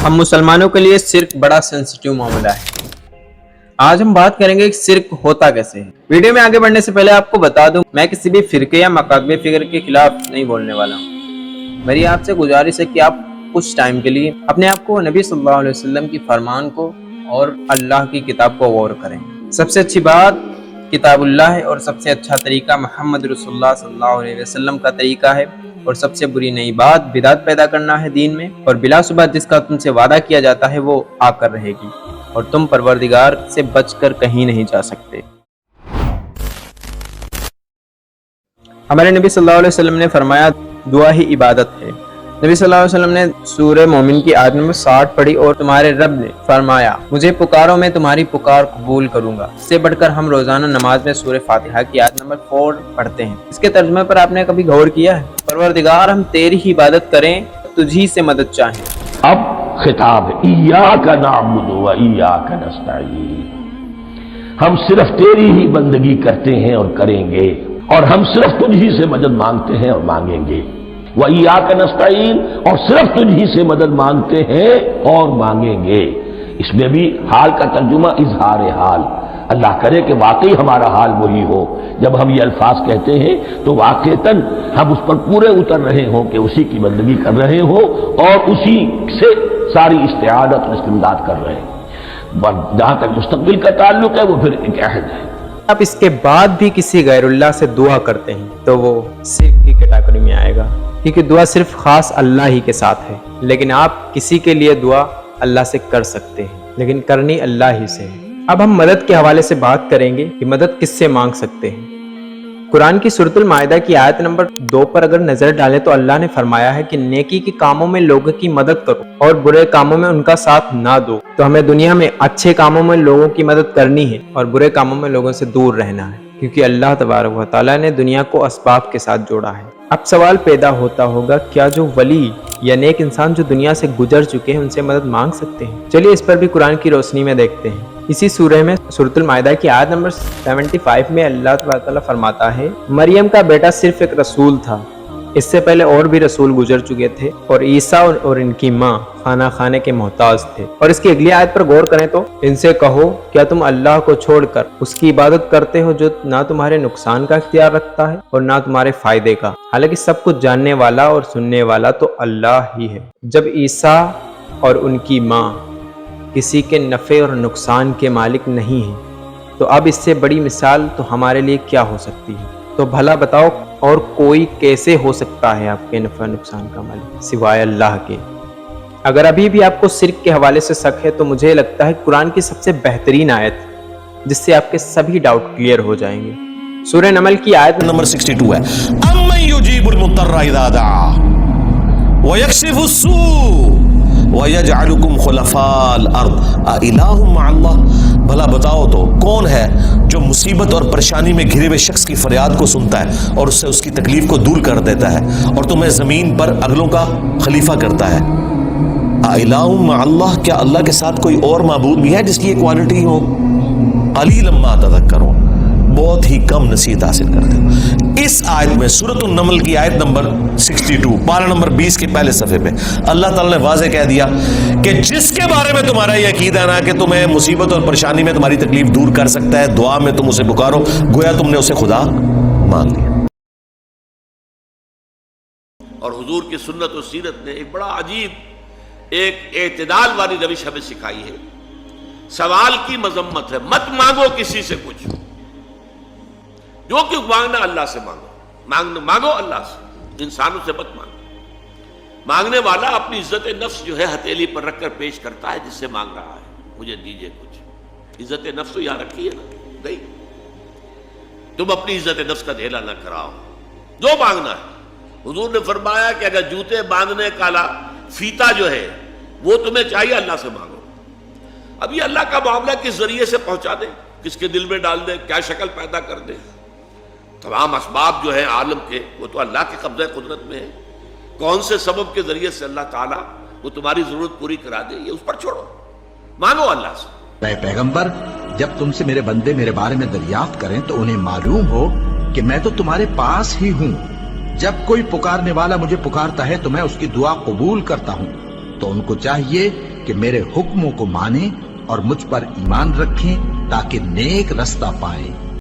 हम मुसलमानों के लिए शिर्क बड़ा सेंसिटिव मामला है। आज हम बात करेंगे कि शिर्क होता कैसे है। वीडियो में आगे बढ़ने से पहले आपको बता दूं, मैं किसी भी फिरके या मकातबे फिक्र के खिलाफ नहीं बोलने वाला हूं। मेरी आपसे गुजारिश है कि आप कुछ टाइम के लिए अपने आप को नबी सल्लल्लाहु अलैहि वसल्लम की फरमान को और अल्लाह की किताब को गौर करें। सबसे अच्छी बात किताबुल्लाह है और सबसे अच्छा तरीका मोहम्मद रसूलुल्लाह सल्लल्लाहु अलैहि वसल्लम का तरीका है। और सबसे बुरी नई बात बिदात पैदा करना है दीन में, और बिलासुबह जिसका तुमसे वादा किया जाता है वो आकर रहेगी और तुम परवरदिगार से बचकर कहीं नहीं जा सकते। हमारे नबी सल्लल्लाहु अलैहि वसल्लम ने फरमाया, दुआ ही इबादत है। नबी सल्लल्लाहु अलैहि वसल्लम ने सूरह मोमिन की आयत नंबर 60 पढ़ी और तुम्हारे रब ने फरमाया, मुझे पुकारो मैं तुम्हारी पुकार कबूल करूंगा। इससे बढ़कर हम रोजाना नमाज में सूरह फातिहा की आयत नंबर 4 पढ़ते हैं। इसके तर्जुमे पर आपने कभी गौर किया है? परवरदिगार हम तेरी ही इबादत करें, तुझी से मदद चाहें। अब खिताब है, इय्याका नअबुदु व इय्याका नस्तईन। हम सिर्फ तेरी ही बंदगी करते हैं और करेंगे, और हम सिर्फ तुझी से मदद मांगते हैं और मांगेंगे। व इय्याका नस्तईन, और सिर्फ तुझी से मदद मांगते हैं और मांगेंगे। इसमें भी हाल का तर्जुमा इजहार हाल। अल्लाह करे कि वाकई हमारा हाल वही हो। जब हम ये अल्फाज कहते हैं तो वाकईतन हम उस पर पूरे उतर रहे हों कि उसी की बंदगी कर रहे हो और उसी से सारी इस्तिआदत और इस्तिमदाद कर रहे हैं। जहां तक मुस्तकबिल का ताल्लुक है वो फिर एक अहद है। आप इसके बाद भी किसी गैरुल्लाह से दुआ करते हैं तो वो शिर्क की कैटेगरी में आएगा, क्योंकि दुआ सिर्फ खास अल्लाह ही के साथ है। लेकिन आप किसी के लिए दुआ अल्लाह से कर सकते हैं, लेकिन करनी अल्लाह ही से है। अब हम मदद के हवाले से बात करेंगे कि मदद किससे मांग सकते हैं। कुरान की सूरतुल माइदा की आयत नंबर 2 पर अगर नजर डालें तो अल्लाह ने फरमाया है कि नेकी के कामों में लोगों की मदद करो और बुरे कामों में उनका साथ ना दो। तो हमें दुनिया में अच्छे कामों में लोगों की मदद करनी है और बुरे कामों में लोगों से दूर रहना है, क्योंकि अल्लाह तबारक व तआला ने दुनिया को असबाब के साथ जोड़ा है। अब सवाल पैदा होता होगा, क्या जो वली या नेक इंसान जो दुनिया से गुजर चुके हैं उनसे मदद मांग सकते हैं? चलिए इस पर भी कुरान की रोशनी में देखते हैं। इसी सूरह में सूरतुल माइदा की आयत नंबर 75 में अल्लाह तआला फरमाता है, मरियम का बेटा सिर्फ एक रसूल था, इससे पहले और भी रसूल गुजर चुके थे और ईसा और इनकी माँ खाना खाने के मोहताज थे। और इसकी अगली आयत पर गौर करें तो, इनसे कहो क्या तुम अल्लाह को छोड़कर उसकी इबादत करते हो जो ना तुम्हारे नुकसान का इख्तियार रखता है और ना तुम्हारे फायदे का, हालांकि सब कुछ जानने वाला और सुनने वाला तो अल्लाह ही है। जब ईसा और उनकी माँ किसी के नफ़े और नुकसान के मालिक नहीं हैं, तो अब इससे बड़ी मिसाल तो हमारे लिए क्या हो सकती है? तो भला बताओ, और कोई कैसे हो सकता है आपके नफ़ा नुकसान का मालिक सिवाय अल्लाह के? अगर अभी भी आपको शिर्क के हवाले से शक है तो मुझे लगता है कुरान की सबसे बेहतरीन आयत जिससे आपके सभी डाउट क्लियर हो जाएंगे, सूरह नमल की आयत नंबर 62 है। अम्मन युजीबुल मुत्तर्रा इज़ा दआ व यक्शिफुस सू व यजअलुकुम खुलफाल अर्द अइलाहुम मअल्लाह। भला बताओ तो कौन है जो मुसीबत और परेशानी में घिरे हुए शख्स की फरियाद को सुनता है और उससे उसकी तकलीफ को दूर कर देता है और तुम्हें जमीन पर अगलों का खलीफा करता है। अइलाहुम मअल्लाह, क्या अल्लाह के साथ कोई और माबूद भी है जिसकी ये क्वालिटी हो? क़लीलन मा तज़क्करून, बहुत ही कम नसीहत हासिल करते हो। इस आयत में सूरतुन नमल की आयत नंबर 62 पारा नंबर 20 के पहले सफ़े पे अल्लाह ताला ने वाज़े कह दिया कि जिसके बारे में तुम्हारा ये अकीदा है ना कि तुम्हें मुसीबत और परेशानी में तुम्हारी तकलीफ दूर कर सकता है, दुआ में तुम उसे पुकारो, गोया तुमने उसे खुदा मान लिया। और हुजूर की सुन्नत और सीरत ने एक बड़ा अजीब एक एतदाल वाली रविश हमें सिखाई है। सवाल की मजम्मत है, मत मांगो किसी से कुछ, जो कि मांगना अल्लाह से मांगो, मांगो अल्लाह से, इंसानों से मत मांगो। मांगने वाला अपनी इज्जत नफ्स जो है हथेली पर रखकर पेश करता है जिससे मांग रहा है, मुझे दीजिए कुछ। इज्जत नफ्स तो यहां रखी है ना, गई। तुम अपनी इज्जत नफ्स का ढेला ना कराओ, जो मांगना है। हुजूर ने फरमाया कि अगर जूते बांधने काला फीता जो है वो तुम्हें चाहिए, अल्लाह से मांगो। अब ये अल्लाह का मामला किस जरिए से पहुंचा दे, किसके दिल में डाल दे, क्या शक्ल पैदा कर दे, तमाम असबाब जो है आलम के वो तो अल्लाह के कब्ज़े कुदरत में है। कौन से सबब के जरिए से अल्लाह ताला वो तुम्हारी जरूरत पूरी करा दे, ये उस पर छोड़ो, मांगो अल्लाह से। पैगंबर, जब तुमसे मेरे बंदे मेरे बारे में दरियाफ्त करें तो उन्हें मालूम हो कि मैं तो तुम्हारे पास ही हूँ। जब कोई पुकारने वाला मुझे पुकारता है तो मैं उसकी दुआ कबूल करता हूँ। तो उनको चाहिए کہ میرے حکموں کو مانیں اور مجھ پر ایمان رکھیں تاکہ نیک رستہ پائیں۔